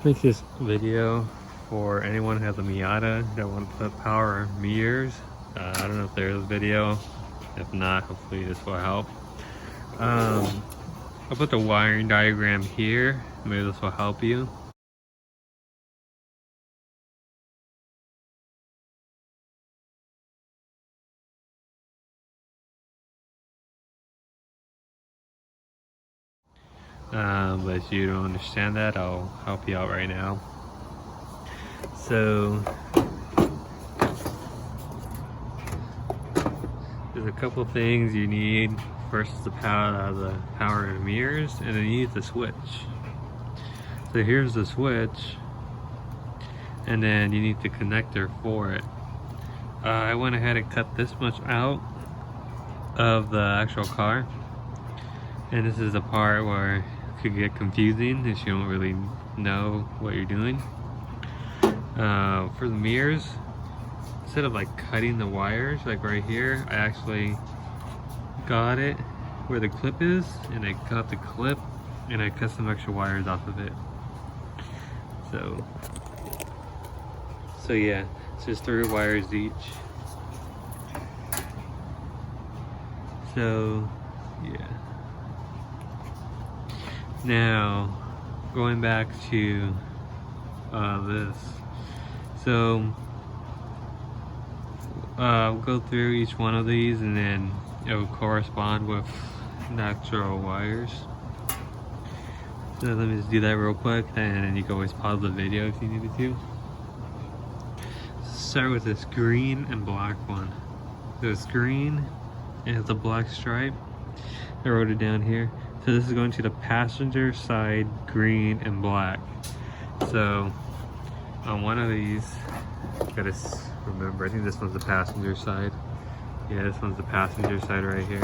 Make this video for anyone who has a Miata that wants to put power mirrors. I don't know if there's a video. If not, hopefully this will help. I'll put the wiring diagram here. Maybe this will help you. But if you don't understand that, I'll help you out right now. So there's a couple things you need. First is the power of mirrors, and then you need the switch. So here's the switch, and then you need the connector for it. I went ahead and cut this much out of the actual car, and this is the part where it could get confusing if you don't really know what you're doing. For the mirrors, instead of like cutting the wires like right here, I actually got it where the clip is, and I cut the clip and I cut some extra wires off of it. So yeah, it's just 3 wires each. So yeah. Now going back to this. So I'll go through each one of these, and then it will correspond with natural wires. So let me just do that real quick, and then you can always pause the video if you needed to. Start with this green and black one. This green and the black stripe. I wrote it down here. So this is going to the passenger side, green and black. So on one of these, gotta remember, I think this one's the passenger side. Yeah, this one's the passenger side right here.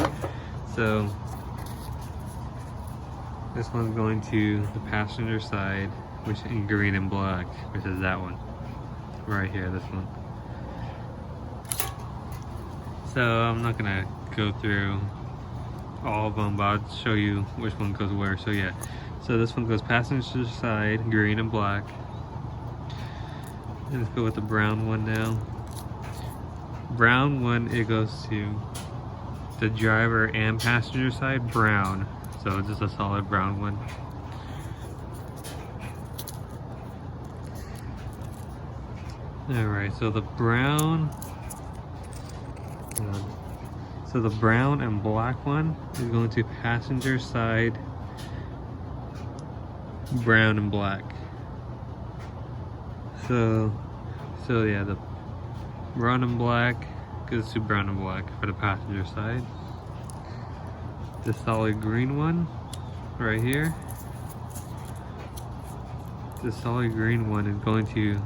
So this one's going to the passenger side, which in green and black, which is that one right here, this one. So I'm not gonna go through all of them, but I'll show you which one goes where. So yeah, so this one goes passenger side, green and black. Let's go with the brown one now. Brown one, it goes to the driver and passenger side, brown. So just a solid brown one. Alright, so the brown, so the brown and black one is going to passenger side, brown and black. So yeah, the brown and black goes to brown and black for the passenger side. The solid green one right here, the solid green one is going to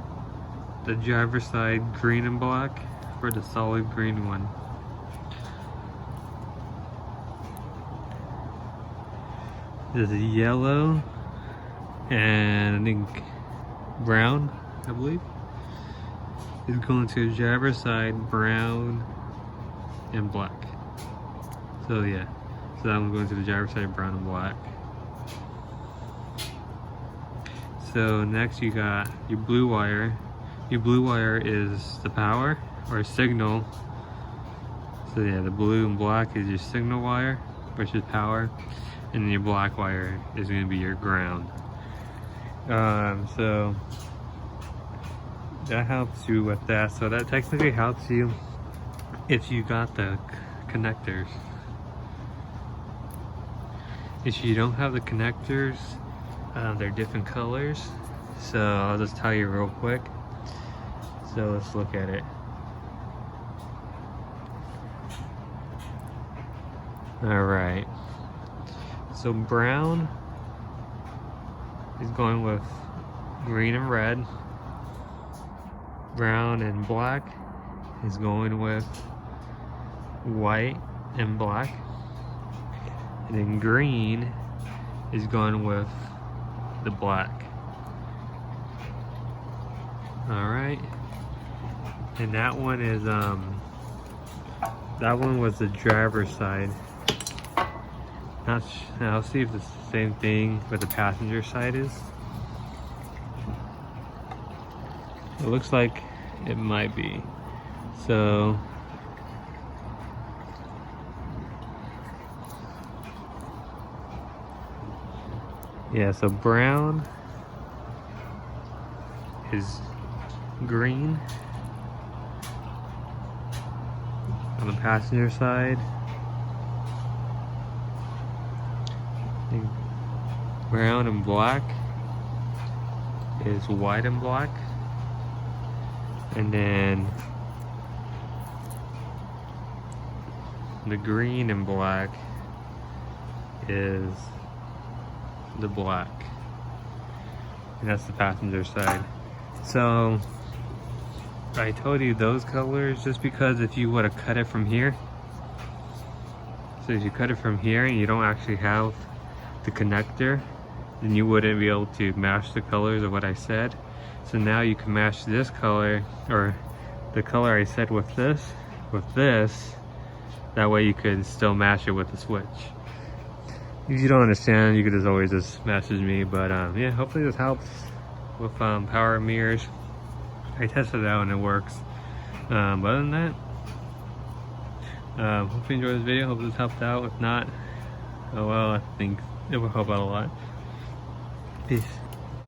the driver's side, green and black for the solid green one. There's a yellow and I think brown, I believe, is going to the driver's side, brown and black. So yeah, so that one's going to the driver's side, brown and black. So next you got your blue wire. Your blue wire is the power or signal. So yeah, the blue and black is your signal wire, which is power, and then your black wire is going to be your ground. So that helps you with that. So that technically helps you if you got the connectors. If you don't have the connectors, they're different colors. So I'll just tell you real quick. So let's look at it. Alright. So brown is going with green and red. Brown and black is going with white and black. And then green is going with the black. Alright. And that one is that one was the driver's side. I'll see if it's the same thing what the passenger side is. It looks like it might be. So yeah, so brown is green on the passenger side. And brown and black is white and black. And then the green and black is the black. And that's the passenger side. So I told you those colors just because if you would have cut it from here, so if you cut it from here and you don't actually have the connector, then you wouldn't be able to match the colors of what I said. So now you can match this color, or the color I said with this, that way you could still match it with the switch. If you don't understand, you could just always just message me. But yeah, hopefully this helps with power mirrors. I tested it out and it works. But other than that, hope you enjoyed this video. Hope this helped out. If not, oh well, I think it will help out a lot. Peace.